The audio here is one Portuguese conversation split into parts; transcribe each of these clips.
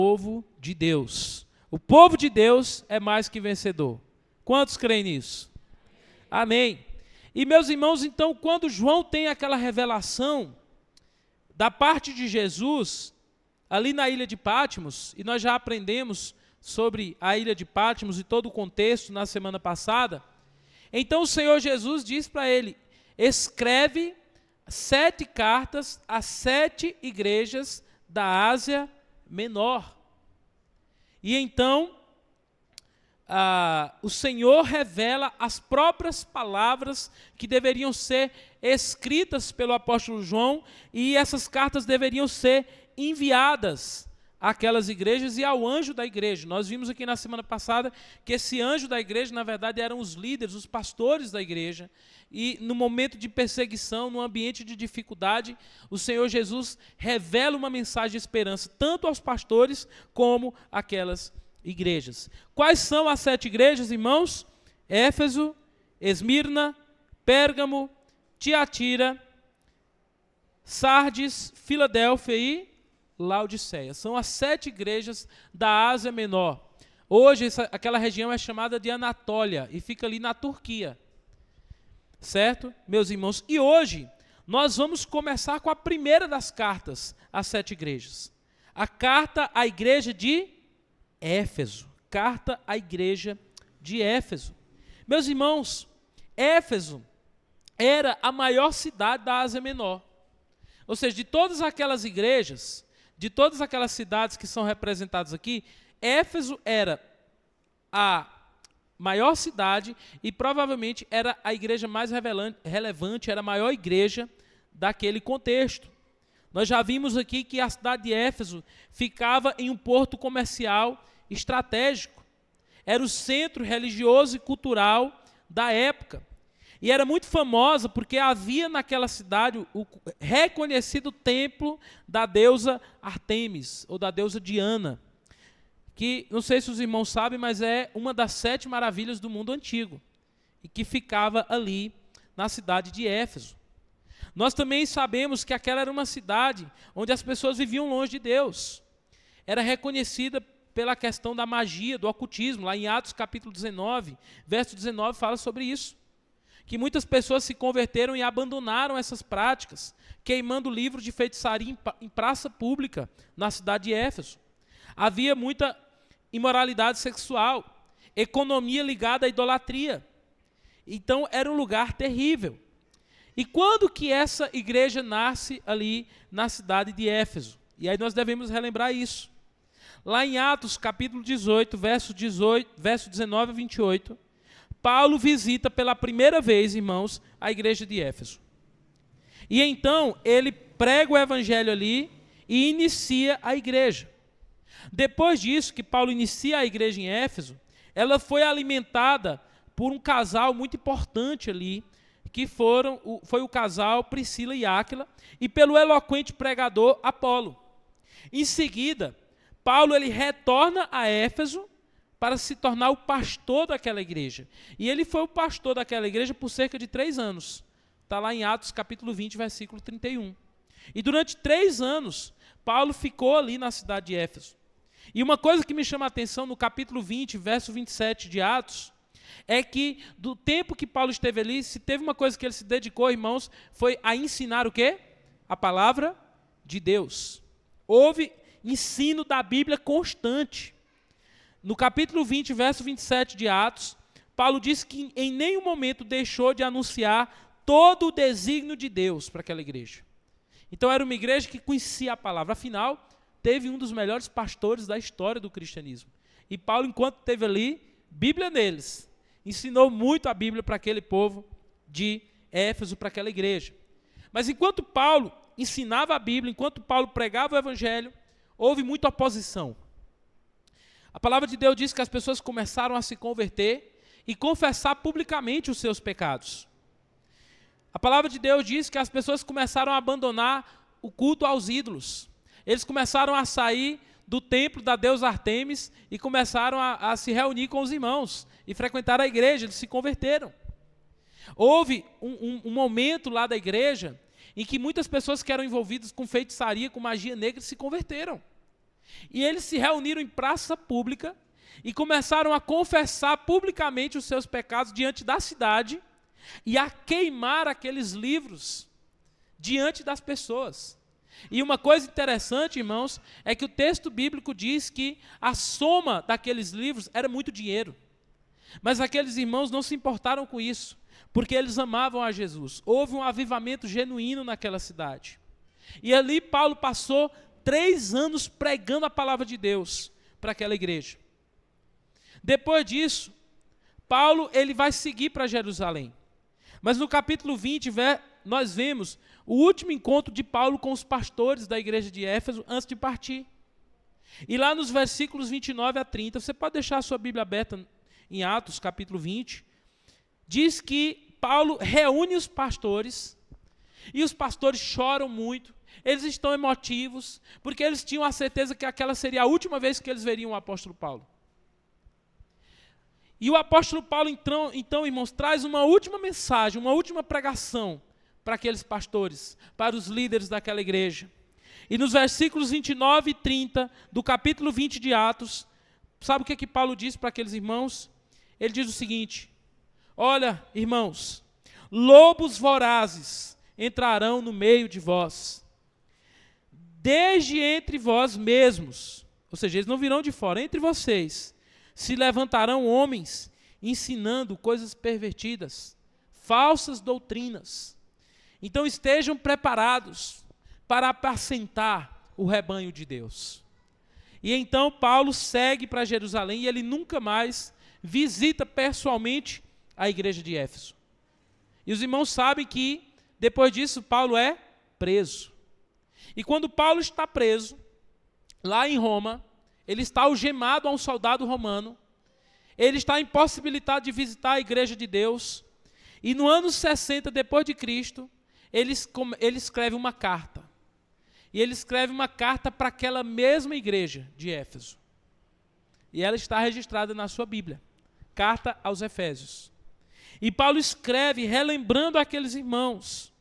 povo de Deus. O povo de Deus é mais que vencedor. Quantos creem nisso? Amém. E meus irmãos, então, quando João tem aquela revelação da parte de Jesus, ali na ilha de Patmos, e nós já aprendemos sobre a ilha de Patmos e todo o contexto na semana passada, então o Senhor Jesus diz para ele: escreve 7 cartas a 7 igrejas da Ásia Menor. E então o Senhor revela as próprias palavras que deveriam ser escritas pelo apóstolo João, e essas cartas deveriam ser enviadas àquelas igrejas e ao anjo da igreja. Nós vimos aqui na semana passada que esse anjo da igreja, na verdade, eram os líderes, os pastores da igreja, e no momento de perseguição, no ambiente de dificuldade, o Senhor Jesus revela uma mensagem de esperança, tanto aos pastores como àquelas igrejas. Quais são as 7 igrejas, irmãos? Éfeso, Esmirna, Pérgamo, Tiatira, Sardes, Filadélfia e Laodiceia. São as 7 igrejas da Ásia Menor. Hoje aquela região é chamada de Anatólia e fica ali na Turquia. Certo, meus irmãos? E hoje nós vamos começar com a primeira das cartas às 7 igrejas. A carta à igreja de Éfeso. Carta à igreja de Éfeso. Meus irmãos, Éfeso era a maior cidade da Ásia Menor. Ou seja, de todas aquelas igrejas, de todas aquelas cidades que são representadas aqui, Éfeso era a maior cidade e provavelmente era a igreja mais relevante, era a maior igreja daquele contexto. Nós já vimos aqui que a cidade de Éfeso ficava em um porto comercial estratégico. Era o centro religioso e cultural da época. E era muito famosa porque havia naquela cidade o reconhecido templo da deusa Artemis, ou da deusa Diana, que, não sei se os irmãos sabem, mas é uma das 7 maravilhas do mundo antigo, e que ficava ali na cidade de Éfeso. Nós também sabemos que aquela era uma cidade onde as pessoas viviam longe de Deus. Era reconhecida pela questão da magia, do ocultismo. Lá em Atos capítulo 19, verso 19, fala sobre isso. Que muitas pessoas se converteram e abandonaram essas práticas, queimando livros de feitiçaria em praça pública na cidade de Éfeso. Havia muita imoralidade sexual, economia ligada à idolatria. Então era um lugar terrível. E quando que essa igreja nasce ali na cidade de Éfeso? E aí nós devemos relembrar isso. Lá em Atos capítulo 18, verso 19 a 28, Paulo visita pela primeira vez, irmãos, a igreja de Éfeso. E então ele prega o evangelho ali e inicia a igreja. Depois disso, que Paulo inicia a igreja em Éfeso, ela foi alimentada por um casal muito importante ali, que foi o casal Priscila e Áquila, e pelo eloquente pregador Apolo. Em seguida, Paulo ele retorna a Éfeso para se tornar o pastor daquela igreja. E ele foi o pastor daquela igreja por cerca de 3 anos. Está lá em Atos capítulo 20, versículo 31. E durante 3 anos, Paulo ficou ali na cidade de Éfeso. E uma coisa que me chama a atenção no capítulo 20, verso 27 de Atos, é que do tempo que Paulo esteve ali, se teve uma coisa que ele se dedicou, irmãos, foi a ensinar o quê? A palavra de Deus. Houve ensino da Bíblia constante. No capítulo 20, verso 27 de Atos, Paulo diz que em nenhum momento deixou de anunciar todo o desígnio de Deus para aquela igreja. Então era uma igreja que conhecia a palavra. Afinal, teve um dos melhores pastores da história do cristianismo. E Paulo, enquanto esteve ali, Bíblia neles, ensinou muito a Bíblia para aquele povo de Éfeso, para aquela igreja. Mas enquanto Paulo ensinava a Bíblia, enquanto Paulo pregava o evangelho, houve muita oposição. A palavra de Deus diz que as pessoas começaram a se converter e confessar publicamente os seus pecados. A palavra de Deus diz que as pessoas começaram a abandonar o culto aos ídolos. Eles começaram a sair do templo da deusa Artemis e começaram a se reunir com os irmãos e frequentar a igreja. Eles se converteram. Houve um momento lá da igreja em que muitas pessoas que eram envolvidas com feitiçaria, com magia negra, se converteram. E eles se reuniram em praça pública e começaram a confessar publicamente os seus pecados diante da cidade e a queimar aqueles livros diante das pessoas. E uma coisa interessante, irmãos, é que o texto bíblico diz que a soma daqueles livros era muito dinheiro. Mas aqueles irmãos não se importaram com isso, porque eles amavam a Jesus. Houve um avivamento genuíno naquela cidade. E ali Paulo passou 3 anos pregando a palavra de Deus para aquela igreja. Depois disso, Paulo ele vai seguir para Jerusalém. Mas no capítulo 20, nós vemos o último encontro de Paulo com os pastores da igreja de Éfeso antes de partir. E lá nos versículos 29 a 30, você pode deixar a sua Bíblia aberta em Atos, capítulo 20, diz que Paulo reúne os pastores, e os pastores choram muito, eles estão emotivos, porque eles tinham a certeza que aquela seria a última vez que eles veriam o apóstolo Paulo. E o apóstolo Paulo, então, irmãos, traz uma última mensagem, uma última pregação para aqueles pastores, para os líderes daquela igreja. E nos versículos 29 e 30 do capítulo 20 de Atos, sabe o que Paulo diz para aqueles irmãos? Ele diz o seguinte: olha, irmãos, lobos vorazes entrarão no meio de vós, desde entre vós mesmos, ou seja, eles não virão de fora, entre vocês, se levantarão homens ensinando coisas pervertidas, falsas doutrinas. Então estejam preparados para apacentar o rebanho de Deus. E então Paulo segue para Jerusalém e ele nunca mais visita pessoalmente a igreja de Éfeso. E os irmãos sabem que depois disso Paulo é preso. E quando Paulo está preso, lá em Roma, ele está algemado a um soldado romano, ele está impossibilitado de visitar a igreja de Deus, e no ano 60 depois de Cristo, ele escreve uma carta. E ele escreve uma carta para aquela mesma igreja de Éfeso. E ela está registrada na sua Bíblia. Carta aos Efésios. E Paulo escreve relembrando àqueles irmãos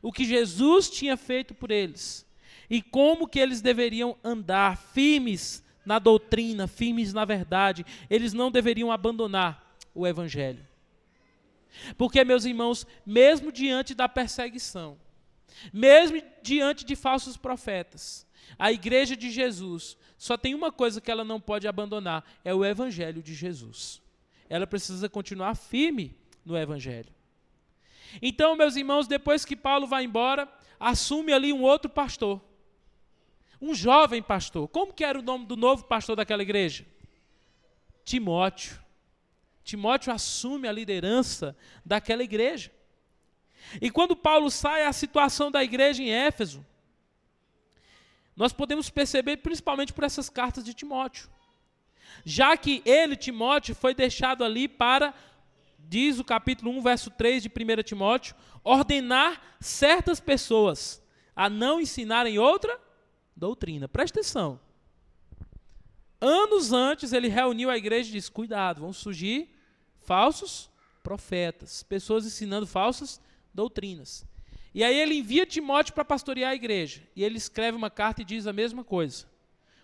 o que Jesus tinha feito por eles e como que eles deveriam andar firmes na doutrina, firmes na verdade. Eles não deveriam abandonar o evangelho. Porque, meus irmãos, mesmo diante da perseguição, mesmo diante de falsos profetas, a igreja de Jesus só tem uma coisa que ela não pode abandonar, é o evangelho de Jesus. Ela precisa continuar firme no evangelho. Então, meus irmãos, depois que Paulo vai embora, assume ali um outro pastor, um jovem pastor. Como que era o nome do novo pastor daquela igreja? Timóteo. Timóteo assume a liderança daquela igreja. E quando Paulo sai, a situação da igreja em Éfeso, nós podemos perceber principalmente por essas cartas de Timóteo. Já que ele, Timóteo, foi deixado ali para, diz o capítulo 1, verso 3 de 1 Timóteo, ordenar certas pessoas a não ensinarem outra doutrina. Presta atenção. Anos antes ele reuniu a igreja e disse: cuidado, vão surgir falsos profetas, pessoas ensinando falsas doutrinas. E aí ele envia Timóteo para pastorear a igreja. E ele escreve uma carta e diz a mesma coisa.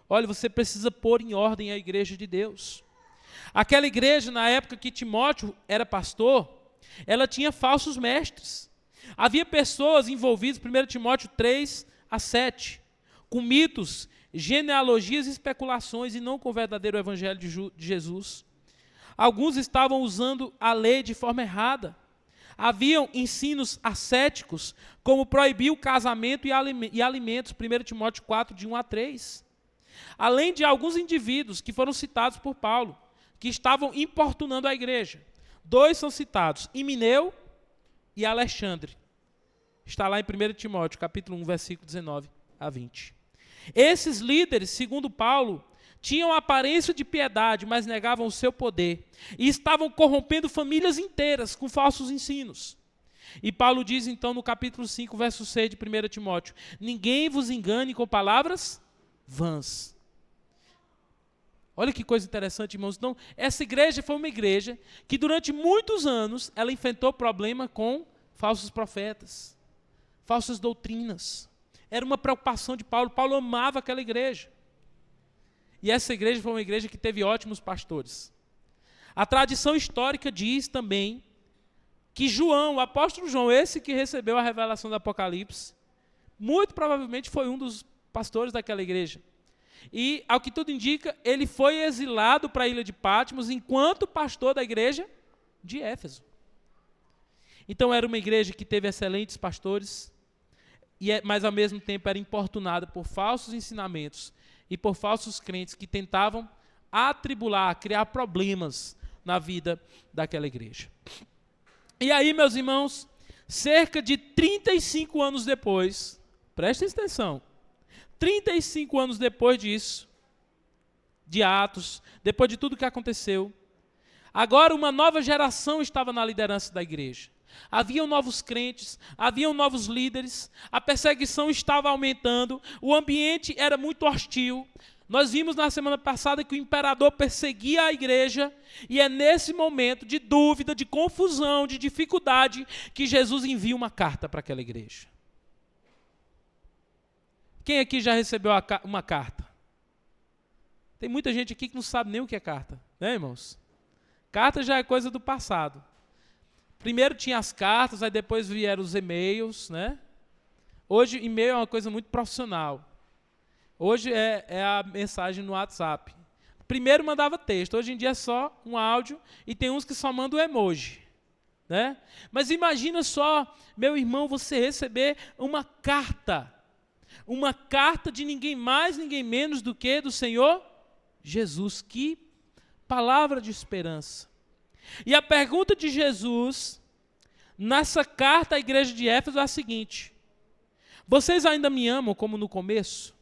Olha, você precisa pôr em ordem a igreja de Deus. Aquela igreja, na época que Timóteo era pastor, ela tinha falsos mestres. Havia pessoas envolvidas, 1 Timóteo 3 a 7, com mitos, genealogias e especulações, e não com o verdadeiro evangelho de Jesus. Alguns estavam usando a lei de forma errada. Haviam ensinos ascéticos, como proibir o casamento e alimentos, 1 Timóteo 4, de 1 a 3. Além de alguns indivíduos que foram citados por Paulo, que estavam importunando a igreja. 2 são citados, Himeneu e Alexandre. Está lá em 1 Timóteo, capítulo 1, versículo 19 a 20. Esses líderes, segundo Paulo, tinham a aparência de piedade, mas negavam o seu poder. E estavam corrompendo famílias inteiras com falsos ensinos. E Paulo diz então no capítulo 5, verso 6 de 1 Timóteo: ninguém vos engane com palavras vãs. Olha que coisa interessante, irmãos. Então, essa igreja foi uma igreja que durante muitos anos ela enfrentou problema com falsos profetas, falsas doutrinas. Era uma preocupação de Paulo. Paulo amava aquela igreja. E essa igreja foi uma igreja que teve ótimos pastores. A tradição histórica diz também que João, o apóstolo João, esse que recebeu a revelação do Apocalipse, muito provavelmente foi um dos pastores daquela igreja. E, ao que tudo indica, ele foi exilado para a ilha de Patmos enquanto pastor da igreja de Éfeso. Então era uma igreja que teve excelentes pastores, mas ao mesmo tempo era importunada por falsos ensinamentos e por falsos crentes que tentavam atribular, criar problemas na vida daquela igreja. E aí, meus irmãos, cerca de 35 anos depois, prestem atenção, 35 anos depois disso, de Atos, depois de tudo que aconteceu, agora uma nova geração estava na liderança da igreja. Haviam novos crentes, haviam novos líderes, a perseguição estava aumentando, o ambiente era muito hostil. Nós vimos na semana passada que o imperador perseguia a igreja, e é nesse momento de dúvida, de confusão, de dificuldade, que Jesus envia uma carta para aquela igreja. Quem aqui já recebeu uma carta? Tem muita gente aqui que não sabe nem o que é carta, né, irmãos? Carta já é coisa do passado. Primeiro tinha as cartas, aí depois vieram os e-mails, né? Hoje, e-mail é uma coisa muito profissional. Hoje é a mensagem no WhatsApp. Primeiro mandava texto, hoje em dia é só um áudio, e tem uns que só mandam emoji, né? Mas imagina só, meu irmão, você receber uma carta de ninguém mais, ninguém menos do que do Senhor Jesus. Que palavra de esperança. E a pergunta de Jesus, nessa carta à igreja de Éfeso, é a seguinte: vocês ainda me amam como no começo?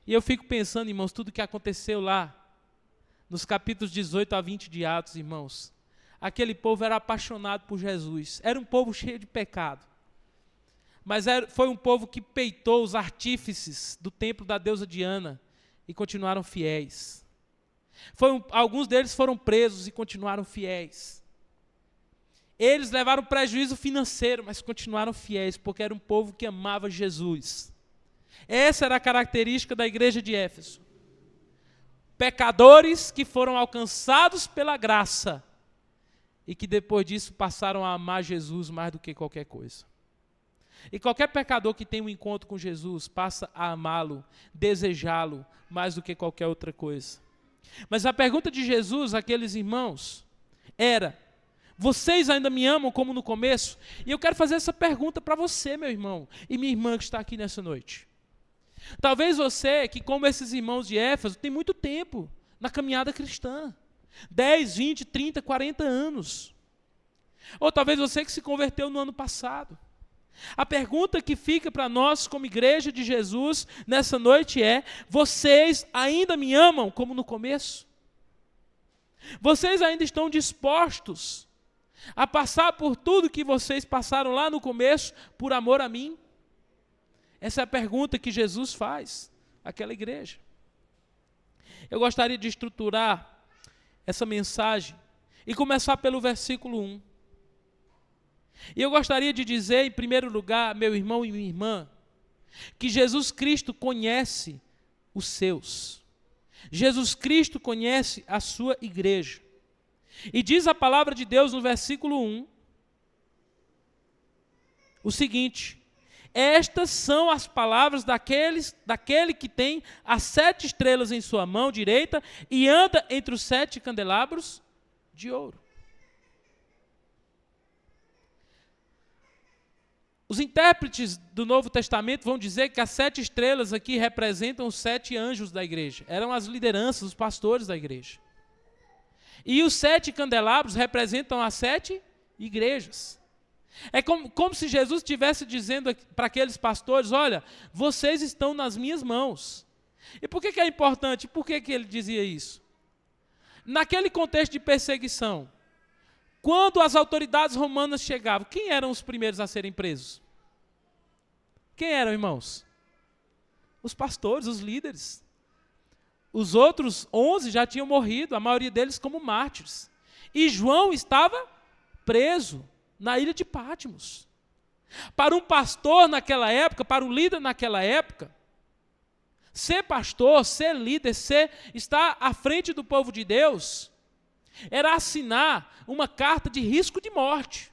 E eu fico pensando, irmãos, tudo que aconteceu lá, nos capítulos 18 a 20 de Atos, irmãos. Aquele povo era apaixonado por Jesus, era um povo cheio de pecado. Mas foi um povo que peitou os artífices do templo da deusa Diana e continuaram fiéis. Alguns deles foram presos e continuaram fiéis. Eles levaram prejuízo financeiro, mas continuaram fiéis, porque era um povo que amava Jesus. Essa era a característica da igreja de Éfeso. Pecadores que foram alcançados pela graça e que depois disso passaram a amar Jesus mais do que qualquer coisa. E qualquer pecador que tem um encontro com Jesus passa a amá-lo, desejá-lo mais do que qualquer outra coisa. Mas a pergunta de Jesus àqueles irmãos era: vocês ainda me amam como no começo? E eu quero fazer essa pergunta para você, meu irmão, e minha irmã que está aqui nessa noite. Talvez você, que como esses irmãos de Éfeso, tem muito tempo na caminhada cristã. 10, 20, 30, 40 anos. Ou talvez você que se converteu no ano passado. A pergunta que fica para nós como igreja de Jesus nessa noite é: vocês ainda me amam como no começo? Vocês ainda estão dispostos a passar por tudo que vocês passaram lá no começo por amor a mim? Essa é a pergunta que Jesus faz àquela igreja. Eu gostaria de estruturar essa mensagem e começar pelo versículo 1. E eu gostaria de dizer, em primeiro lugar, meu irmão e minha irmã, que Jesus Cristo conhece os seus. Jesus Cristo conhece a sua igreja. E diz a palavra de Deus no versículo 1, o seguinte: estas são as palavras daquele que tem as 7 estrelas em sua mão direita e anda entre os 7 candelabros de ouro. Os intérpretes do Novo Testamento vão dizer que as 7 estrelas aqui representam os 7 anjos da igreja. Eram as lideranças, os pastores da igreja. E os 7 candelabros representam as 7 igrejas. É como se Jesus estivesse dizendo para aqueles pastores: olha, vocês estão nas minhas mãos. E por que é importante? Por que ele dizia isso? Naquele contexto de perseguição, quando as autoridades romanas chegavam, quem eram os primeiros a serem presos? Quem eram, irmãos? Os pastores, os líderes. Os outros 11 já tinham morrido, a maioria deles como mártires. E João estava preso na ilha de Patmos. Para um pastor naquela época, para um líder naquela época, Ser pastor, ser líder, estar à frente do povo de Deus, era assinar uma carta de risco de morte.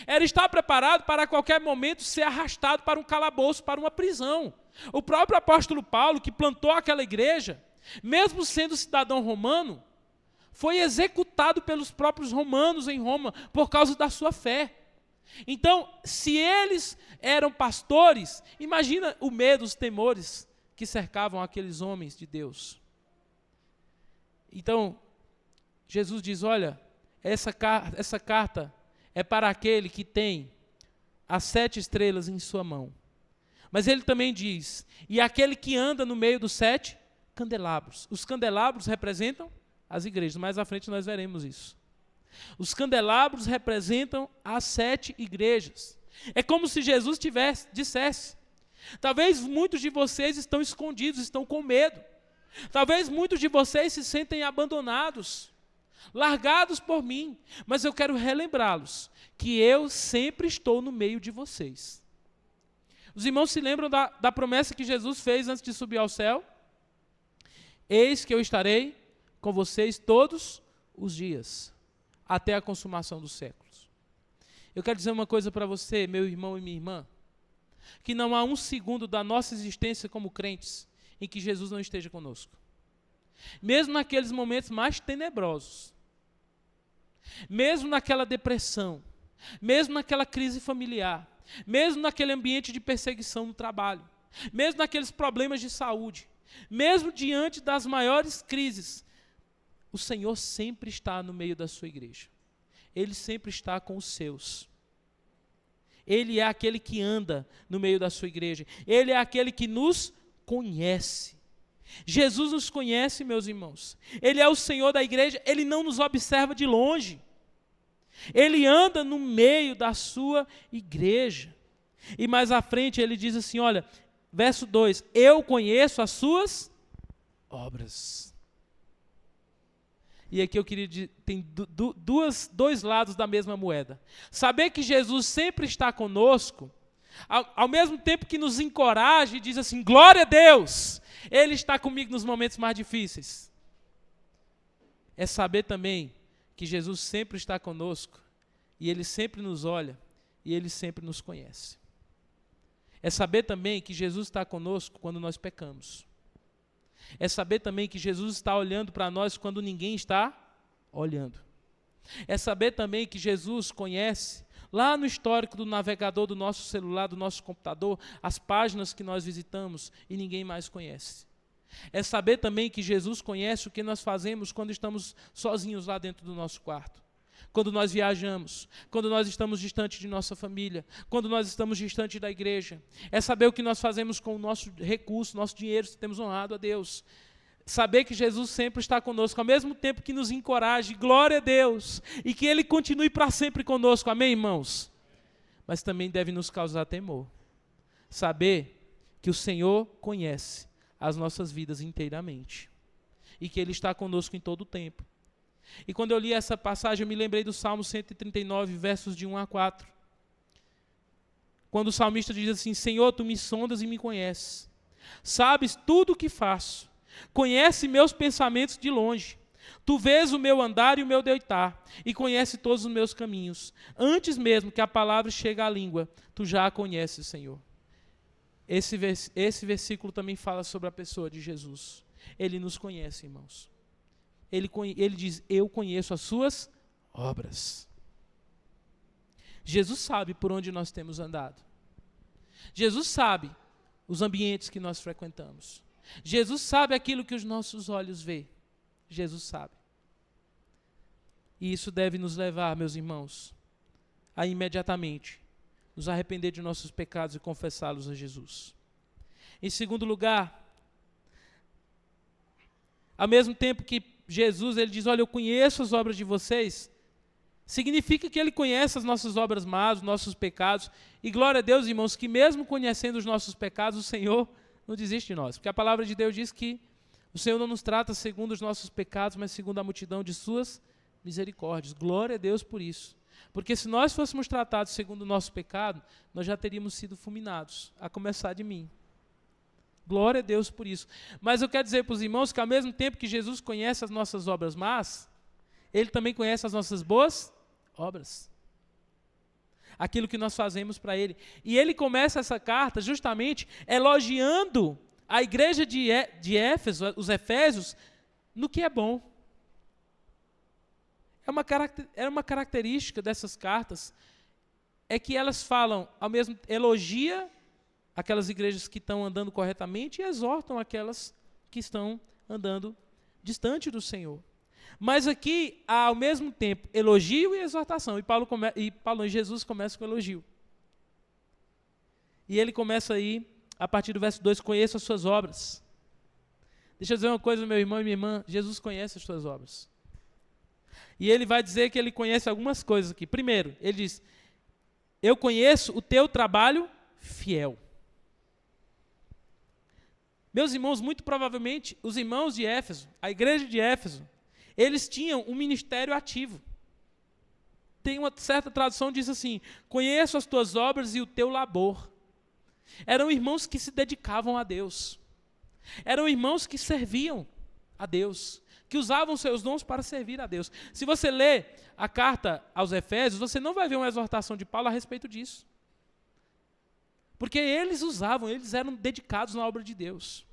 Era estar preparado para a qualquer momento ser arrastado para um calabouço, para uma prisão. O próprio apóstolo Paulo, que plantou aquela igreja, mesmo sendo cidadão romano, foi executado pelos próprios romanos em Roma por causa da sua fé. Então, se eles eram pastores, imagina o medo, os temores que cercavam aqueles homens de Deus. Então, Jesus diz, olha, essa carta é para aquele que tem as 7 estrelas em sua mão. Mas ele também diz, e aquele que anda no meio dos 7 candelabros. Os candelabros representam as igrejas, mais à frente nós veremos isso. Os candelabros representam as 7 igrejas. É como se Jesus dissesse, talvez muitos de vocês estão escondidos, estão com medo. Talvez muitos de vocês se sentem abandonados, largados por mim, mas eu quero relembrá-los que eu sempre estou no meio de vocês. Os irmãos se lembram da promessa que Jesus fez antes de subir ao céu? Eis que eu estarei com vocês todos os dias, até a consumação dos séculos. Eu quero dizer uma coisa para você, meu irmão e minha irmã, que não há um segundo da nossa existência como crentes em que Jesus não esteja conosco. Mesmo naqueles momentos mais tenebrosos, mesmo naquela depressão, mesmo naquela crise familiar, mesmo naquele ambiente de perseguição no trabalho, mesmo naqueles problemas de saúde, mesmo diante das maiores crises, o Senhor sempre está no meio da sua igreja. Ele sempre está com os seus. Ele é aquele que anda no meio da sua igreja. Ele é aquele que nos conhece. Jesus nos conhece, meus irmãos. Ele é o Senhor da igreja, Ele não nos observa de longe. Ele anda no meio da sua igreja. E mais à frente ele diz assim, olha, verso 2, eu conheço as suas obras. E aqui eu queria dizer, tem dois lados da mesma moeda. Saber que Jesus sempre está conosco, ao mesmo tempo que nos encoraja e diz assim, glória a Deus, Ele está comigo nos momentos mais difíceis. É saber também que Jesus sempre está conosco, e Ele sempre nos olha, e Ele sempre nos conhece. É saber também que Jesus está conosco quando nós pecamos. É saber também que Jesus está olhando para nós quando ninguém está olhando. É saber também que Jesus conhece, lá no histórico do navegador do nosso celular, do nosso computador, as páginas que nós visitamos e ninguém mais conhece. É saber também que Jesus conhece o que nós fazemos quando estamos sozinhos lá dentro do nosso quarto. Quando nós viajamos, quando nós estamos distante de nossa família, quando nós estamos distante da igreja. É saber o que nós fazemos com o nosso recurso, nosso dinheiro, se temos honrado a Deus. Saber que Jesus sempre está conosco, ao mesmo tempo que nos encoraje, glória a Deus, e que Ele continue para sempre conosco, amém, irmãos? Mas também deve nos causar temor. Saber que o Senhor conhece as nossas vidas inteiramente, e que Ele está conosco em todo o tempo. E quando eu li essa passagem, eu me lembrei do Salmo 139, versos de 1 a 4. Quando o salmista diz assim, Senhor, Tu me sondas e me conheces. Sabes tudo o que faço. Conhece meus pensamentos de longe. Tu vês o meu andar e o meu deitar, e conhece todos os meus caminhos. Antes mesmo que a palavra chegue à língua, Tu já a conheces, Senhor. Esse versículo também fala sobre a pessoa de Jesus. Ele nos conhece, irmãos. Ele diz, eu conheço as suas obras. Jesus sabe por onde nós temos andado. Jesus sabe os ambientes que nós frequentamos. Jesus sabe aquilo que os nossos olhos veem. Jesus sabe. E isso deve nos levar, meus irmãos, a imediatamente nos arrepender de nossos pecados e confessá-los a Jesus. Em segundo lugar, ao mesmo tempo que Jesus, Ele diz, olha, eu conheço as obras de vocês, significa que Ele conhece as nossas obras más, os nossos pecados, e glória a Deus, irmãos, que mesmo conhecendo os nossos pecados, o Senhor não desiste de nós, porque a palavra de Deus diz que o Senhor não nos trata segundo os nossos pecados, mas segundo a multidão de suas misericórdias. Glória a Deus por isso, porque se nós fôssemos tratados segundo o nosso pecado, nós já teríamos sido fulminados, a começar de mim. Glória a Deus por isso. Mas eu quero dizer para os irmãos que ao mesmo tempo que Jesus conhece as nossas obras más, Ele também conhece as nossas boas obras. Aquilo que nós fazemos para Ele. E Ele começa essa carta justamente elogiando a igreja de Éfeso, os Efésios, no que é bom. É uma característica dessas cartas, é que elas falam, ao mesmo elogia aquelas igrejas que estão andando corretamente e exortam aquelas que estão andando distante do Senhor. Mas aqui, há, ao mesmo tempo, elogio e exortação. E Jesus começa com elogio. E ele começa aí, a partir do verso 2, conheça as suas obras. Deixa eu dizer uma coisa, meu irmão e minha irmã, Jesus conhece as suas obras. E ele vai dizer que ele conhece algumas coisas aqui. Primeiro, ele diz, eu conheço o teu trabalho fiel. Meus irmãos, muito provavelmente, os irmãos de Éfeso, a igreja de Éfeso, eles tinham um ministério ativo. Tem uma certa tradução que diz assim, conheço as tuas obras e o teu labor. Eram irmãos que se dedicavam a Deus. Eram irmãos que serviam a Deus, que usavam seus dons para servir a Deus. Se você lê a carta aos Efésios, você não vai ver uma exortação de Paulo a respeito disso. Porque eles eram dedicados na obra de Deus.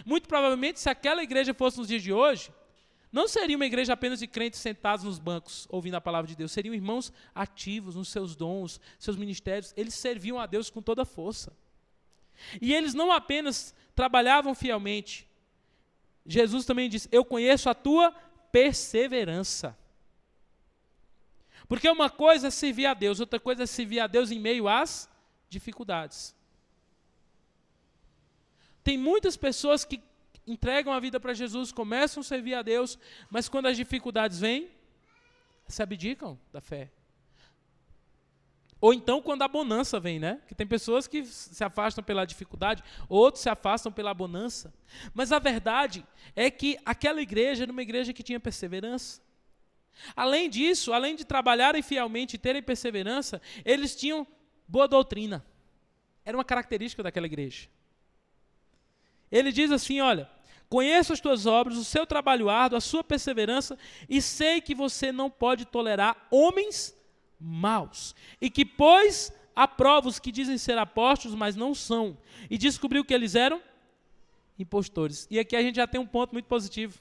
Muito provavelmente, se aquela igreja fosse nos dias de hoje, não seria uma igreja apenas de crentes sentados nos bancos, ouvindo a palavra de Deus. Seriam irmãos ativos nos seus dons, seus ministérios. Eles serviam a Deus com toda a força. E eles não apenas trabalhavam fielmente. Jesus também disse, eu conheço a tua perseverança. Porque uma coisa é servir a Deus, outra coisa é servir a Deus em meio às dificuldades. Tem muitas pessoas que entregam a vida para Jesus, começam a servir a Deus, mas quando as dificuldades vêm, se abdicam da fé. Ou então quando a bonança vem, né? Que tem pessoas que se afastam pela dificuldade, outros se afastam pela bonança. Mas a verdade é que aquela igreja era uma igreja que tinha perseverança. Além disso, além de trabalharem fielmente e terem perseverança, eles tinham boa doutrina. Era uma característica daquela igreja. Ele diz assim, olha, conheço as tuas obras, o seu trabalho árduo, a sua perseverança, e sei que você não pode tolerar homens maus, e que pôs à prova os que dizem ser apóstolos, mas não são, e descobriu que eles eram impostores. E aqui a gente já tem um ponto muito positivo.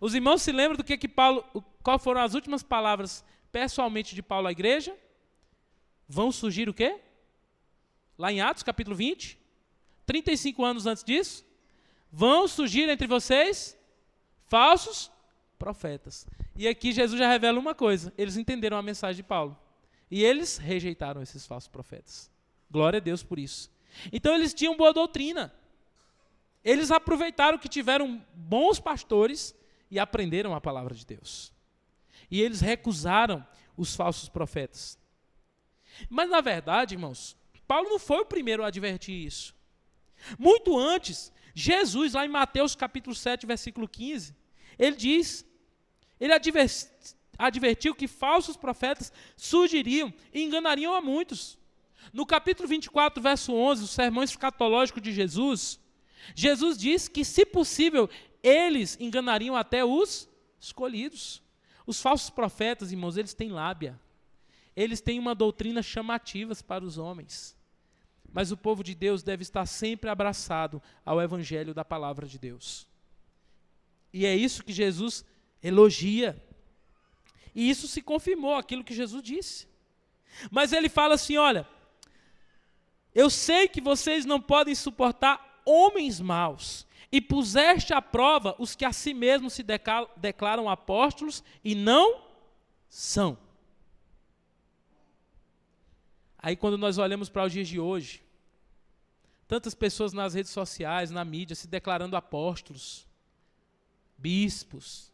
Os irmãos se lembram do que Paulo, qual foram as últimas palavras pessoalmente de Paulo à igreja? Vão surgir o quê? Lá em Atos, capítulo 20, 35 anos antes disso, vão surgir entre vocês falsos profetas. E aqui Jesus já revela uma coisa, eles entenderam a mensagem de Paulo. E eles rejeitaram esses falsos profetas. Glória a Deus por isso. Então eles tinham boa doutrina. Eles aproveitaram que tiveram bons pastores e aprenderam a palavra de Deus. E eles recusaram os falsos profetas. Mas na verdade, irmãos, Paulo não foi o primeiro a advertir isso. Muito antes, Jesus, lá em Mateus capítulo 7, versículo 15, ele advertiu que falsos profetas surgiriam e enganariam a muitos. No capítulo 24, verso 11, o sermão escatológico de Jesus, Jesus diz que, se possível, eles enganariam até os escolhidos. Os falsos profetas, irmãos, eles têm lábia. Eles têm uma doutrina chamativa para os homens. Mas o povo de Deus deve estar sempre abraçado ao evangelho da palavra de Deus. E é isso que Jesus elogia. E isso se confirmou, aquilo que Jesus disse. Mas ele fala assim, olha, eu sei que vocês não podem suportar homens maus, e puseste à prova os que a si mesmos se declaram apóstolos e não são. Aí quando nós olhamos para os dias de hoje, tantas pessoas nas redes sociais, na mídia, se declarando apóstolos, bispos,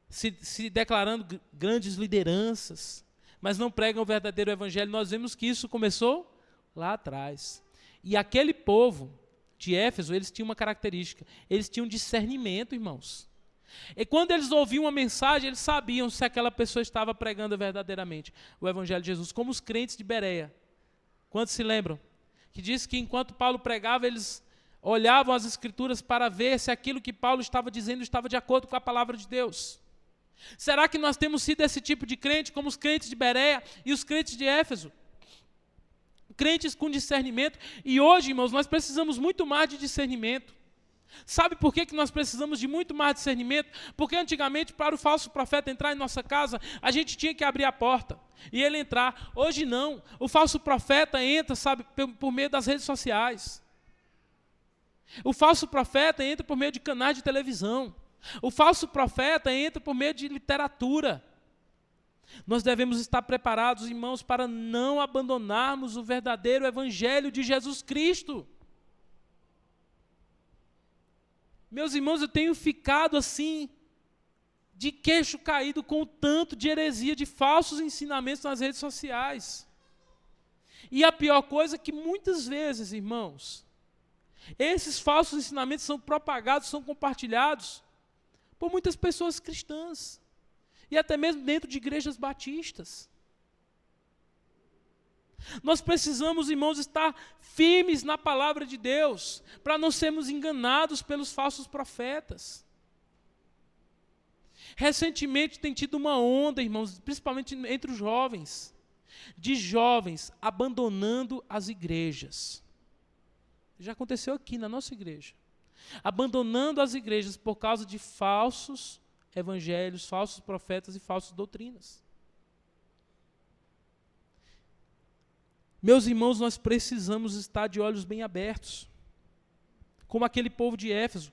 se declarando grandes lideranças, mas não pregam o verdadeiro evangelho, nós vemos que isso começou lá atrás. E aquele povo de Éfeso, eles tinham uma característica, eles tinham discernimento, irmãos. E quando eles ouviam uma mensagem, eles sabiam se aquela pessoa estava pregando verdadeiramente o evangelho de Jesus, como os crentes de Bereia. Quantos se lembram? Que diz que enquanto Paulo pregava, eles olhavam as Escrituras para ver se aquilo que Paulo estava dizendo estava de acordo com a palavra de Deus. Será que nós temos sido esse tipo de crente, como os crentes de Bereia e os crentes de Éfeso? Crentes com discernimento. E hoje, irmãos, nós precisamos muito mais de discernimento. Sabe por que nós precisamos de muito mais discernimento? Porque antigamente, para o falso profeta entrar em nossa casa, a gente tinha que abrir a porta e ele entrar. Hoje não. O falso profeta entra, sabe, por meio das redes sociais. O falso profeta entra por meio de canais de televisão. O falso profeta entra por meio de literatura. Nós devemos estar preparados, irmãos, para não abandonarmos o verdadeiro evangelho de Jesus Cristo. Meus irmãos, eu tenho ficado assim, de queixo caído com o tanto de heresia, de falsos ensinamentos nas redes sociais. E a pior coisa é que muitas vezes, irmãos, esses falsos ensinamentos são propagados, são compartilhados por muitas pessoas cristãs. E até mesmo dentro de igrejas batistas. Nós precisamos, irmãos, estar firmes na palavra de Deus, para não sermos enganados pelos falsos profetas. Recentemente tem tido uma onda, irmãos, principalmente entre os jovens, de jovens abandonando as igrejas. Já aconteceu aqui na nossa igreja. Abandonando as igrejas por causa de falsos evangelhos, falsos profetas e falsas doutrinas. Meus irmãos, nós precisamos estar de olhos bem abertos, como aquele povo de Éfeso.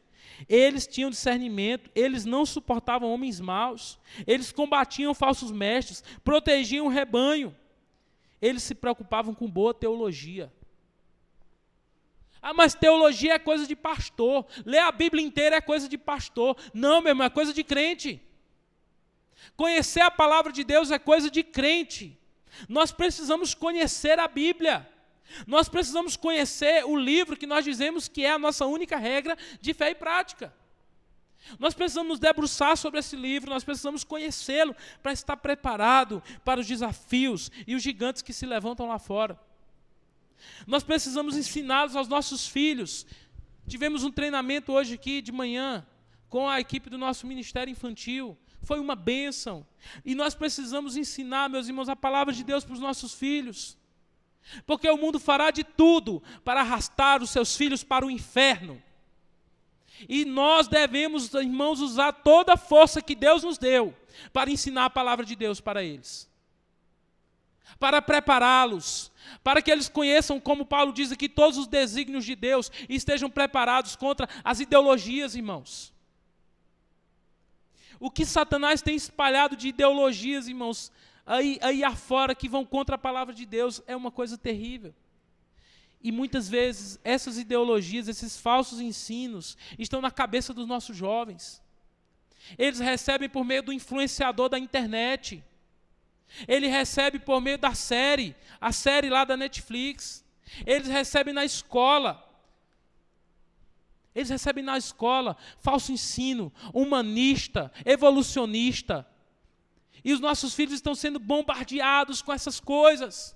Eles tinham discernimento, eles não suportavam homens maus, eles combatiam falsos mestres, protegiam o rebanho, eles se preocupavam com boa teologia. Ah, mas teologia é coisa de pastor, ler a Bíblia inteira é coisa de pastor. Não, meu irmão, é coisa de crente. Conhecer a palavra de Deus é coisa de crente. Nós precisamos conhecer a Bíblia. Nós precisamos conhecer o livro que nós dizemos que é a nossa única regra de fé e prática. Nós precisamos nos debruçar sobre esse livro, nós precisamos conhecê-lo para estar preparado para os desafios e os gigantes que se levantam lá fora. Nós precisamos ensiná-los aos nossos filhos. Tivemos um treinamento hoje aqui de manhã com a equipe do nosso Ministério Infantil. Foi uma bênção. E nós precisamos ensinar, meus irmãos, a palavra de Deus para os nossos filhos. Porque o mundo fará de tudo para arrastar os seus filhos para o inferno. E nós devemos, irmãos, usar toda a força que Deus nos deu para ensinar a palavra de Deus para eles. Para prepará-los, para que eles conheçam, como Paulo diz aqui, todos os desígnios de Deus e estejam preparados contra as ideologias, irmãos. O que Satanás tem espalhado de ideologias, irmãos, aí afora, que vão contra a palavra de Deus, é uma coisa terrível. E muitas vezes essas ideologias, esses falsos ensinos, estão na cabeça dos nossos jovens. Eles recebem por meio do influenciador da internet. Ele recebe por meio da série, a série lá da Netflix. Eles recebem na escola. Eles recebem na escola falso ensino, humanista, evolucionista. E os nossos filhos estão sendo bombardeados com essas coisas.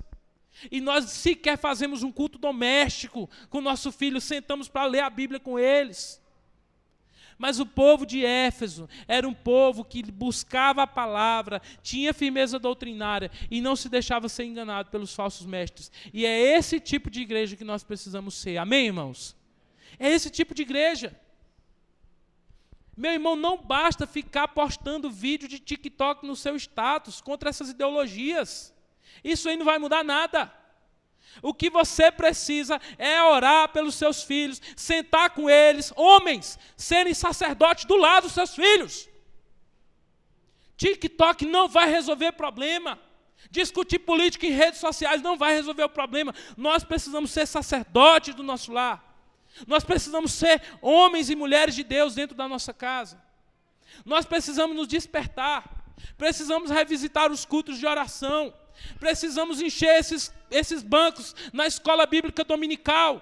E nós sequer fazemos um culto doméstico com o nosso filho, sentamos para ler a Bíblia com eles. Mas o povo de Éfeso era um povo que buscava a palavra, tinha firmeza doutrinária e não se deixava ser enganado pelos falsos mestres. E é esse tipo de igreja que nós precisamos ser. Amém, irmãos? É esse tipo de igreja. Meu irmão, não basta ficar postando vídeo de TikTok no seu status contra essas ideologias. Isso aí não vai mudar nada. O que você precisa é orar pelos seus filhos, sentar com eles, homens, serem sacerdotes do lado dos seus filhos. TikTok não vai resolver problema. Discutir política em redes sociais não vai resolver o problema. Nós precisamos ser sacerdotes do nosso lar. Nós precisamos ser homens e mulheres de Deus dentro da nossa casa. Nós precisamos nos despertar. Precisamos revisitar os cultos de oração. Precisamos encher esses bancos na escola bíblica dominical.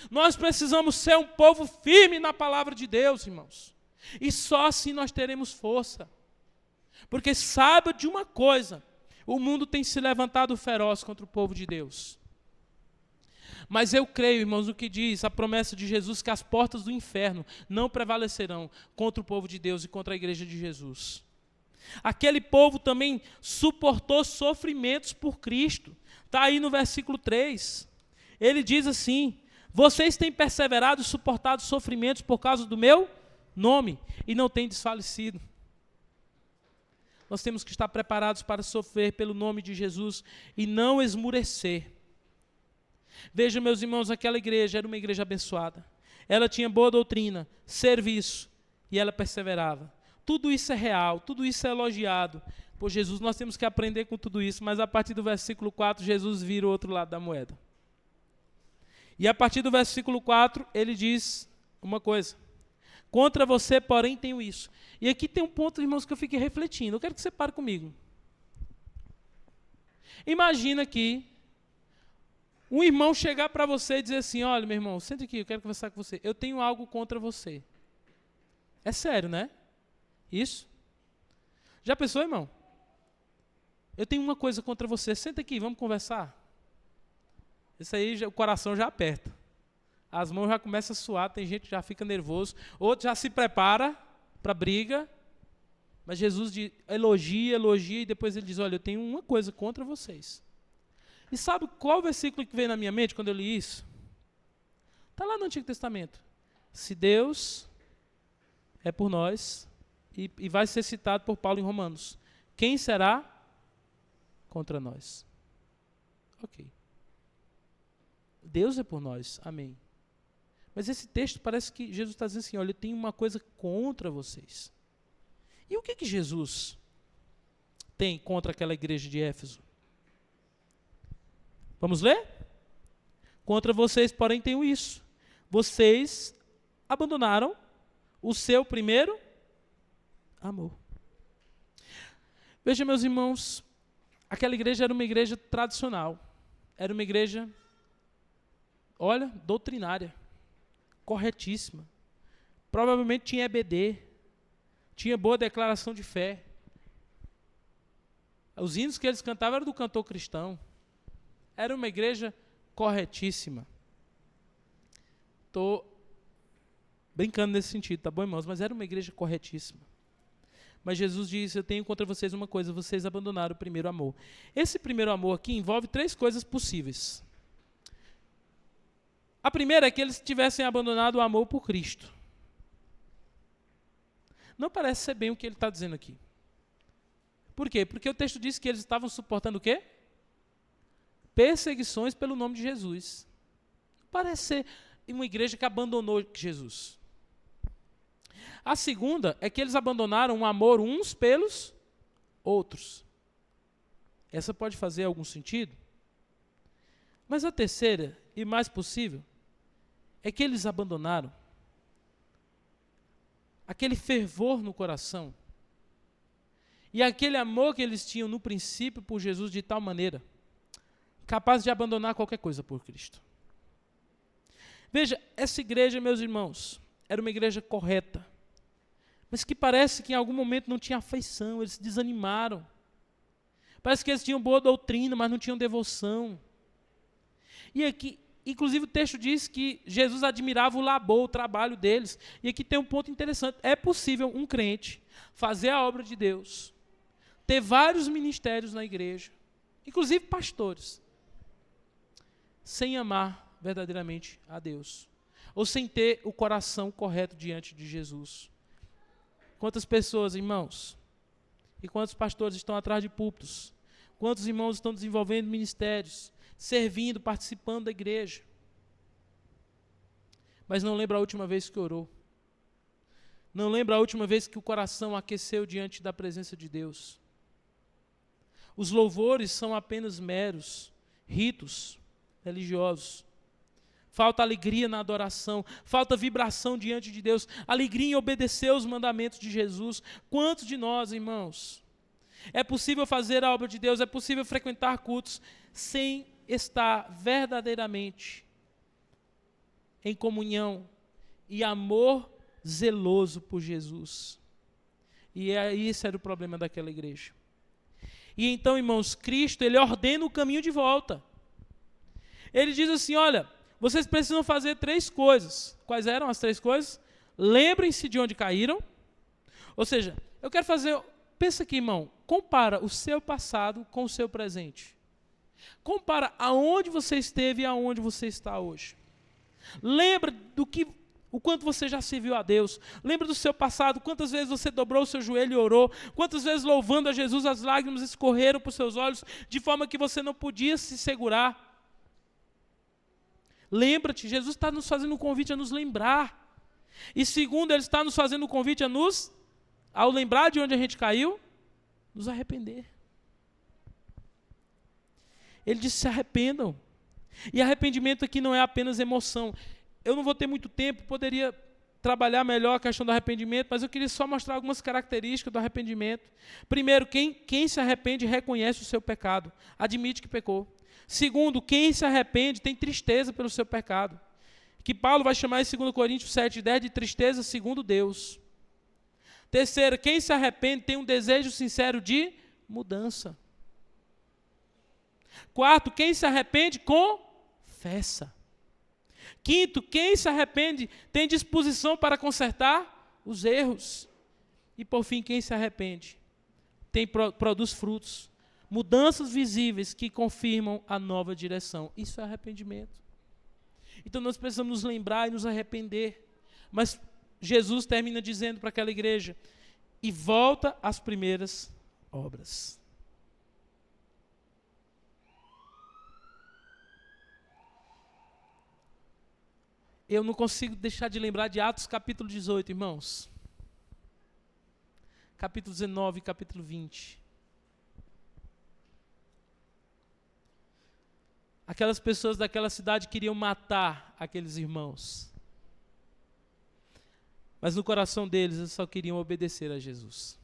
Nós precisamos ser um povo firme na palavra de Deus, irmãos. E só assim nós teremos força. Porque saiba de uma coisa, o mundo tem se levantado feroz contra o povo de Deus. Mas eu creio, irmãos, no que diz a promessa de Jesus, que as portas do inferno não prevalecerão contra o povo de Deus e contra a igreja de Jesus. Aquele povo também suportou sofrimentos por Cristo. Está aí no versículo 3. Ele diz assim: vocês têm perseverado e suportado sofrimentos por causa do meu nome e não têm desfalecido. Nós temos que estar preparados para sofrer pelo nome de Jesus e não esmurecer. Veja, meus irmãos, aquela igreja era uma igreja abençoada. Ela tinha boa doutrina, serviço, e ela perseverava. Tudo isso é real, tudo isso é elogiado por Jesus. Nós temos que aprender com tudo isso, mas a partir do versículo 4, Jesus vira o outro lado da moeda. E a partir do versículo 4, ele diz uma coisa: contra você, porém, tenho isso. E aqui tem um ponto, irmãos, que eu fiquei refletindo. Eu quero que você pare comigo. Imagina que um irmão chegar para você e dizer assim: olha, meu irmão, senta aqui, eu quero conversar com você. Eu tenho algo contra você. É sério, né? Isso? Já pensou, irmão? Eu tenho uma coisa contra você. Senta aqui, vamos conversar. Isso aí, o coração já aperta. As mãos já começam a suar, tem gente que já fica nervoso. Outro já se prepara para a briga. Mas Jesus elogia, e depois ele diz: olha, eu tenho uma coisa contra vocês. E sabe qual o versículo que veio na minha mente quando eu li isso? Está lá no Antigo Testamento. Se Deus é por nós, e vai ser citado por Paulo em Romanos, quem será contra nós? Ok. Deus é por nós, amém. Mas esse texto parece que Jesus está dizendo assim: olha, eu tenho uma coisa contra vocês. E o que Jesus tem contra aquela igreja de Éfeso? Vamos ler? Contra vocês, porém, tenho isso. Vocês abandonaram o seu primeiro amor. Veja, meus irmãos, aquela igreja era uma igreja tradicional. Era uma igreja, olha, doutrinária, corretíssima. Provavelmente tinha EBD, tinha boa declaração de fé. Os hinos que eles cantavam eram do cantor cristão. Era uma igreja corretíssima. Estou brincando nesse sentido, tá bom, irmãos? Mas era uma igreja corretíssima. Mas Jesus disse: eu tenho contra vocês uma coisa, vocês abandonaram o primeiro amor. Esse primeiro amor aqui envolve 3 coisas possíveis. A primeira é que eles tivessem abandonado o amor por Cristo. Não parece ser bem o que ele está dizendo aqui. Por quê? Porque o texto diz que eles estavam suportando o quê? Perseguições pelo nome de Jesus. Parece ser uma igreja que abandonou Jesus. A segunda é que eles abandonaram o amor uns pelos outros. Essa pode fazer algum sentido? Mas a terceira, e mais possível, é que eles abandonaram aquele fervor no coração e aquele amor que eles tinham no princípio por Jesus de tal maneira, capaz de abandonar qualquer coisa por Cristo. Veja, essa igreja, meus irmãos, era uma igreja correta, mas que parece que em algum momento não tinha afeição, eles se desanimaram. Parece que eles tinham boa doutrina, mas não tinham devoção. E aqui, inclusive o texto diz que Jesus admirava o labor, o trabalho deles. E aqui tem um ponto interessante: é possível um crente fazer a obra de Deus, ter vários ministérios na igreja, inclusive pastores, sem amar verdadeiramente a Deus, ou sem ter o coração correto diante de Jesus. Quantas pessoas, irmãos, e quantos pastores estão atrás de púlpitos? Quantos irmãos estão desenvolvendo ministérios, servindo, participando da igreja, mas não lembra a última vez que orou? Não lembra a última vez que o coração aqueceu diante da presença de Deus? Os louvores são apenas meros ritos religiosos. Falta alegria na adoração, falta vibração diante de Deus, alegria em obedecer os mandamentos de Jesus. Quantos de nós, irmãos, é possível fazer a obra de Deus, é possível frequentar cultos sem estar verdadeiramente em comunhão e amor zeloso por Jesus? E esse era o problema daquela igreja. E então, irmãos, Cristo, ele ordena o caminho de volta. Ele diz assim: olha, vocês precisam fazer 3 coisas. Quais eram as 3 coisas? Lembrem-se de onde caíram. Ou seja, eu quero fazer... Pensa aqui, irmão. Compara o seu passado com o seu presente. Compara aonde você esteve e aonde você está hoje. Lembra o quanto você já serviu a Deus. Lembra do seu passado, quantas vezes você dobrou o seu joelho e orou, quantas vezes louvando a Jesus as lágrimas escorreram por seus olhos, de forma que você não podia se segurar. Lembra-te, Jesus está nos fazendo um convite a nos lembrar. E segundo, Ele está nos fazendo um convite ao lembrar de onde a gente caiu, nos arrepender. Ele disse, se arrependam. E arrependimento aqui não é apenas emoção. Eu não vou ter muito tempo, poderia trabalhar melhor a questão do arrependimento, mas eu queria só mostrar algumas características do arrependimento. Primeiro, quem se arrepende reconhece o seu pecado, admite que pecou. Segundo, quem se arrepende tem tristeza pelo seu pecado, que Paulo vai chamar em 2 Coríntios 7:10 de tristeza segundo Deus. Terceiro, quem se arrepende tem um desejo sincero de mudança. Quarto, quem se arrepende confessa. Quinto, quem se arrepende tem disposição para consertar os erros. E por fim, quem se arrepende produz frutos, mudanças visíveis que confirmam a nova direção. Isso é arrependimento. Então nós precisamos nos lembrar e nos arrepender. Mas Jesus termina dizendo para aquela igreja, e volta às primeiras obras. Eu não consigo deixar de lembrar de Atos capítulo 18, irmãos. Capítulo 19, capítulo 20. Aquelas pessoas daquela cidade queriam matar aqueles irmãos. Mas no coração deles, eles só queriam obedecer a Jesus.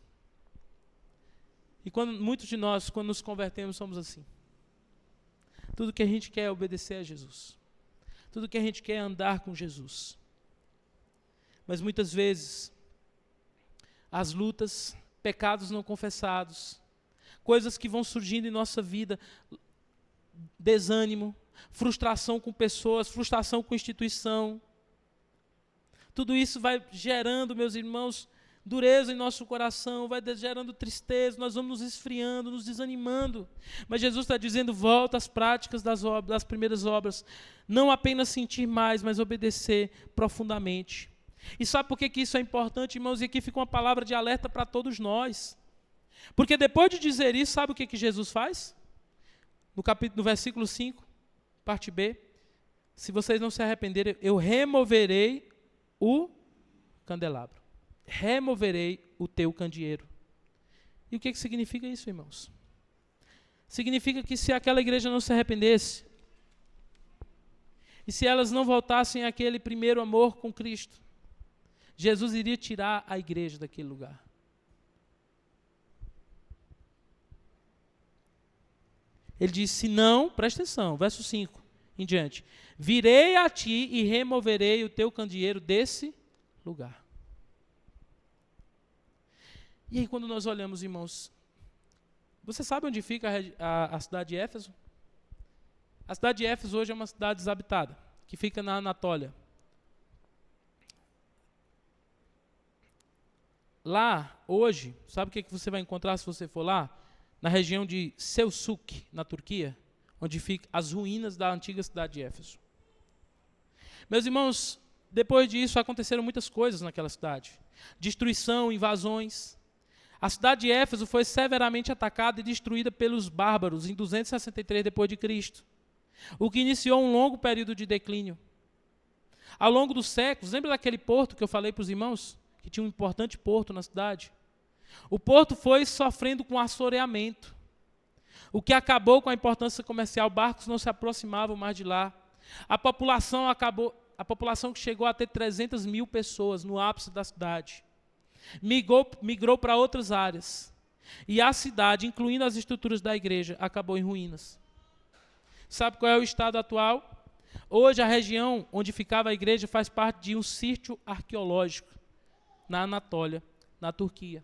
E muitos de nós, quando nos convertemos, somos assim. Tudo que a gente quer é obedecer a Jesus. Tudo que a gente quer é andar com Jesus. Mas muitas vezes, as lutas, pecados não confessados, coisas que vão surgindo em nossa vida, desânimo, frustração com pessoas, frustração com instituição, tudo isso vai gerando, meus irmãos, dureza em nosso coração, vai gerando tristeza, nós vamos nos esfriando, nos desanimando. Mas Jesus está dizendo, volta às práticas das primeiras obras. Não apenas sentir mais, mas obedecer profundamente. E sabe por que isso é importante, irmãos? E aqui fica uma palavra de alerta para todos nós. Porque depois de dizer isso, sabe o que Jesus faz? No versículo 5, parte B. Se vocês não se arrependerem, eu removerei o candelabro. Removerei o teu candeeiro. E o que significa isso, irmãos? Significa que se aquela igreja não se arrependesse, e se elas não voltassem àquele primeiro amor com Cristo, Jesus iria tirar a igreja daquele lugar. Ele diz, se não, presta atenção, verso 5 em diante, virei a ti e removerei o teu candeeiro desse lugar. E aí quando nós olhamos, irmãos, você sabe onde fica a cidade de Éfeso? A cidade de Éfeso hoje é uma cidade desabitada, que fica na Anatólia. Lá, hoje, sabe o que você vai encontrar se você for lá? Na região de Selçuk, na Turquia, onde ficam as ruínas da antiga cidade de Éfeso. Meus irmãos, depois disso aconteceram muitas coisas naquela cidade. Destruição, invasões. A cidade de Éfeso foi severamente atacada e destruída pelos bárbaros em 263 d.C., o que iniciou um longo período de declínio. Ao longo dos séculos, lembra daquele porto que eu falei para os irmãos? Que tinha um importante porto na cidade? O porto foi sofrendo com assoreamento, o que acabou com a importância comercial. Barcos não se aproximavam mais de lá. A população que chegou a ter 300 mil pessoas no ápice da cidade, migrou para outras áreas. E a cidade, incluindo as estruturas da igreja, acabou em ruínas. Sabe qual é o estado atual? Hoje a região onde ficava a igreja faz parte de um sítio arqueológico na Anatólia, na Turquia.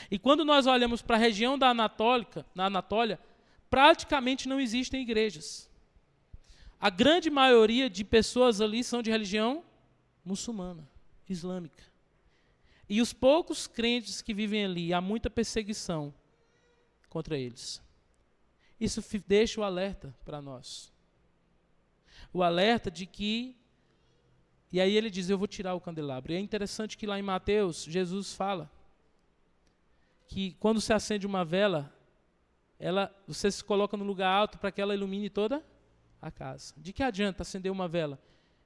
E quando nós olhamos para a região na Anatólia, praticamente não existem igrejas. A grande maioria de pessoas ali são de religião muçulmana, islâmica. E os poucos crentes que vivem ali, há muita perseguição contra eles. Isso deixa o alerta para nós. O alerta de que... E aí ele diz, eu vou tirar o candelabro. E é interessante que lá em Mateus, Jesus fala que quando se acende uma vela, você se coloca no lugar alto para que ela ilumine toda a casa. De que adianta acender uma vela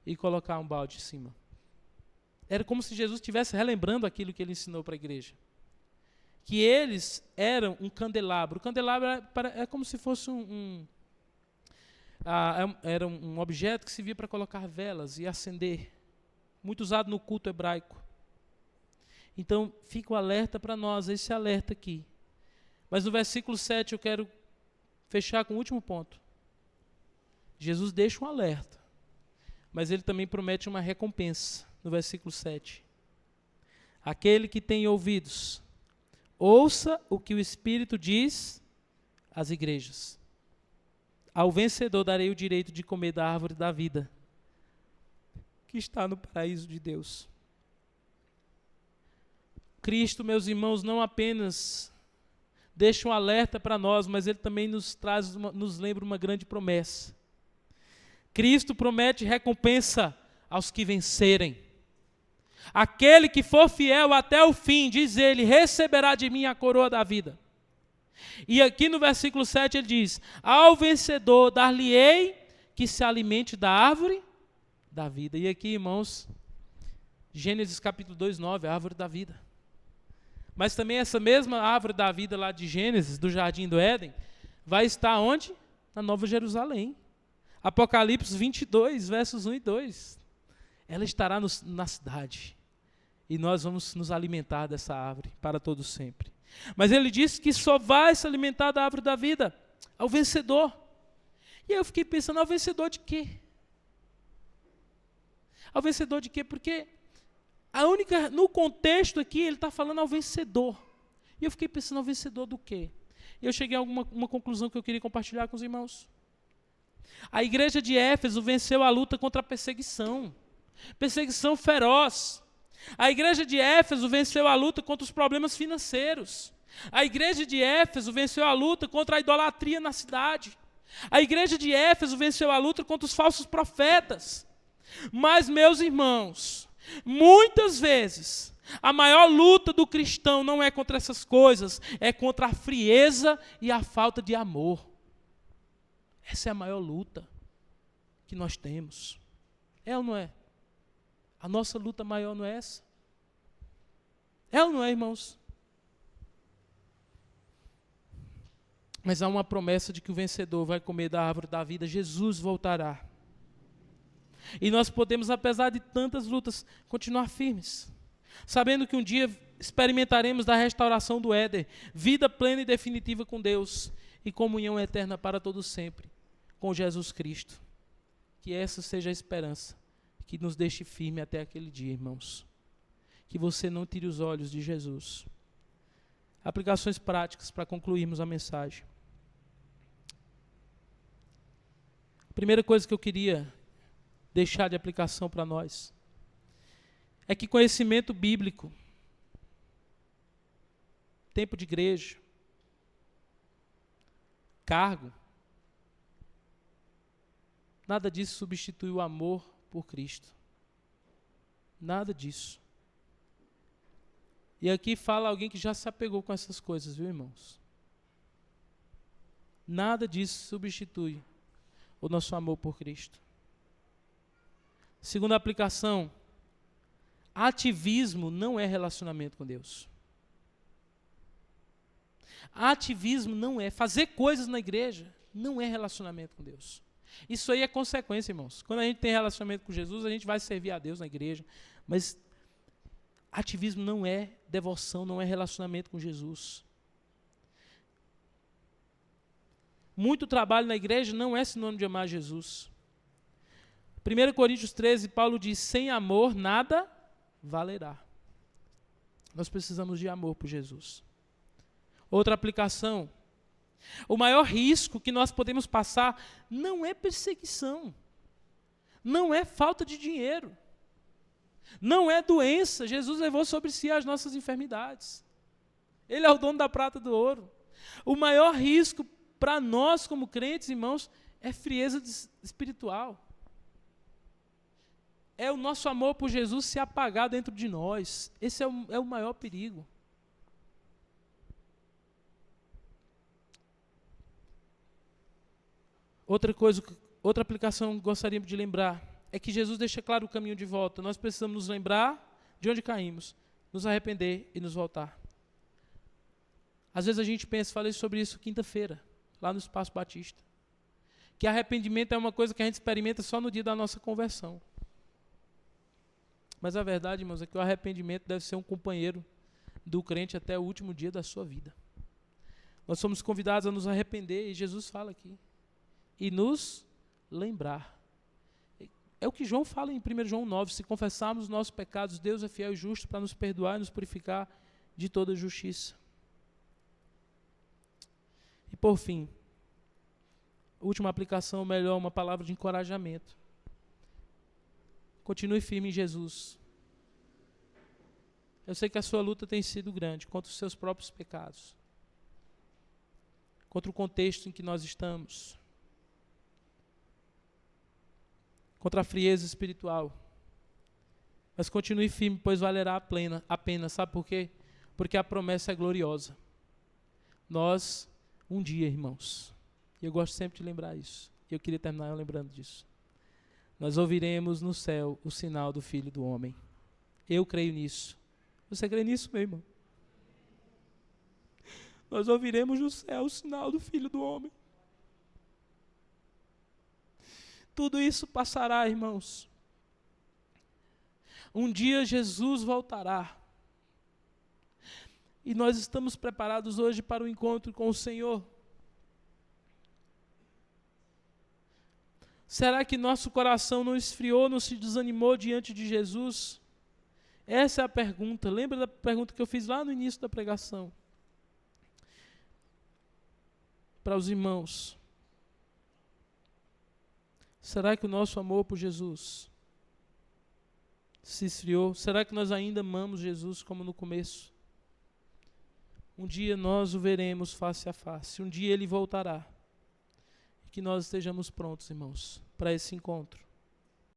e colocar um balde em cima? Era como se Jesus estivesse relembrando aquilo que ele ensinou para a igreja. Que eles eram um candelabro. O candelabro é como se fosse era um objeto que servia para colocar velas e acender. Muito usado no culto hebraico. Então, fica o alerta para nós, esse alerta aqui. Mas no versículo 7 eu quero fechar com o último ponto. Jesus deixa um alerta, mas ele também promete uma recompensa, no versículo 7. Aquele que tem ouvidos, ouça o que o Espírito diz às igrejas. Ao vencedor darei o direito de comer da árvore da vida, que está no paraíso de Deus. Cristo, meus irmãos, não apenas deixa um alerta para nós, mas ele também nos lembra uma grande promessa. Cristo promete recompensa aos que vencerem. Aquele que for fiel até o fim, diz ele, receberá de mim a coroa da vida. E aqui no versículo 7 ele diz, ao vencedor dar-lhe-ei que se alimente da árvore da vida. E aqui, irmãos, Gênesis capítulo 2, 9, a árvore da vida. Mas também essa mesma árvore da vida lá de Gênesis, do Jardim do Éden, vai estar onde? Na Nova Jerusalém. Apocalipse 22, versos 1 e 2. Ela estará na cidade. E nós vamos nos alimentar dessa árvore para todo sempre. Mas ele disse que só vai se alimentar da árvore da vida ao vencedor. E aí eu fiquei pensando, ao vencedor de quê? Ao vencedor de quê? Porque no contexto aqui, ele está falando ao vencedor. E eu fiquei pensando, ao vencedor do quê? E eu cheguei a uma conclusão que eu queria compartilhar com os irmãos. A igreja de Éfeso venceu a luta contra a perseguição. Perseguição feroz. A igreja de Éfeso venceu a luta contra os problemas financeiros. A igreja de Éfeso venceu a luta contra a idolatria na cidade. A igreja de Éfeso venceu a luta contra os falsos profetas. Mas, meus irmãos, muitas vezes, a maior luta do cristão não é contra essas coisas, é contra a frieza e a falta de amor. Essa é a maior luta que nós temos. É ou não é? A nossa luta maior não é essa? É ou não é, irmãos? Mas há uma promessa de que o vencedor vai comer da árvore da vida. Jesus voltará. E nós podemos, apesar de tantas lutas, continuar firmes, sabendo que um dia experimentaremos da restauração do Éden, vida plena e definitiva com Deus e comunhão eterna para todo sempre com Jesus Cristo. Que essa seja a esperança que nos deixe firme até aquele dia, irmãos. Que você não tire os olhos de Jesus. Aplicações práticas para concluirmos a mensagem. A primeira coisa que eu queria deixar de aplicação para nós é que conhecimento bíblico, tempo de igreja, cargo, nada disso substitui o amor por Cristo. Nada disso. E aqui fala alguém que já se apegou com essas coisas, viu, irmãos? Nada disso substitui o nosso amor por Cristo. Segunda aplicação, ativismo não é relacionamento com Deus. Ativismo não é, fazer coisas na igreja não é relacionamento com Deus. Isso aí é consequência, irmãos. Quando a gente tem relacionamento com Jesus, a gente vai servir a Deus na igreja, mas ativismo não é devoção, não é relacionamento com Jesus. Muito trabalho na igreja não é sinônimo de amar Jesus. 1 Coríntios 13, Paulo diz, sem amor nada valerá. Nós precisamos de amor por Jesus. Outra aplicação, o maior risco que nós podemos passar não é perseguição. Não é falta de dinheiro. Não é doença. Jesus levou sobre si as nossas enfermidades. Ele é o dono da prata e do ouro. O maior risco para nós como crentes, irmãos, é frieza espiritual. É o nosso amor por Jesus se apagar dentro de nós. Esse é o maior perigo. Outra aplicação que gostaria de lembrar é que Jesus deixa claro o caminho de volta. Nós precisamos nos lembrar de onde caímos, nos arrepender e nos voltar. Às vezes a gente pensa, falei sobre isso quinta-feira, lá no Espaço Batista, que arrependimento é uma coisa que a gente experimenta só no dia da nossa conversão. Mas a verdade, irmãos, é que o arrependimento deve ser um companheiro do crente até o último dia da sua vida. Nós somos convidados a nos arrepender, e Jesus fala aqui, e nos lembrar. É o que João fala em 1 João 9, se confessarmos os nossos pecados, Deus é fiel e justo para nos perdoar e nos purificar de toda justiça. E por fim, última aplicação, melhor, uma palavra de encorajamento. Continue firme em Jesus. Eu sei que a sua luta tem sido grande contra os seus próprios pecados, contra o contexto em que nós estamos, contra a frieza espiritual. Mas continue firme, pois valerá a pena. Sabe por quê? Porque a promessa é gloriosa. Nós, um dia, irmãos, e eu gosto sempre de lembrar isso, e eu queria terminar lembrando disso, nós ouviremos no céu o sinal do Filho do Homem. Eu creio nisso. Você crê nisso, meu irmão? Nós ouviremos no céu o sinal do Filho do Homem. Tudo isso passará, irmãos. Um dia Jesus voltará. E nós estamos preparados hoje para o encontro com o Senhor. Será que nosso coração não esfriou, não se desanimou diante de Jesus? Essa é a pergunta. Lembra da pergunta que eu fiz lá no início da pregação? Para os irmãos. Será que o nosso amor por Jesus se esfriou? Será que nós ainda amamos Jesus como no começo? Um dia nós o veremos face a face. Um dia Ele voltará. E que nós estejamos prontos, irmãos, para esse encontro.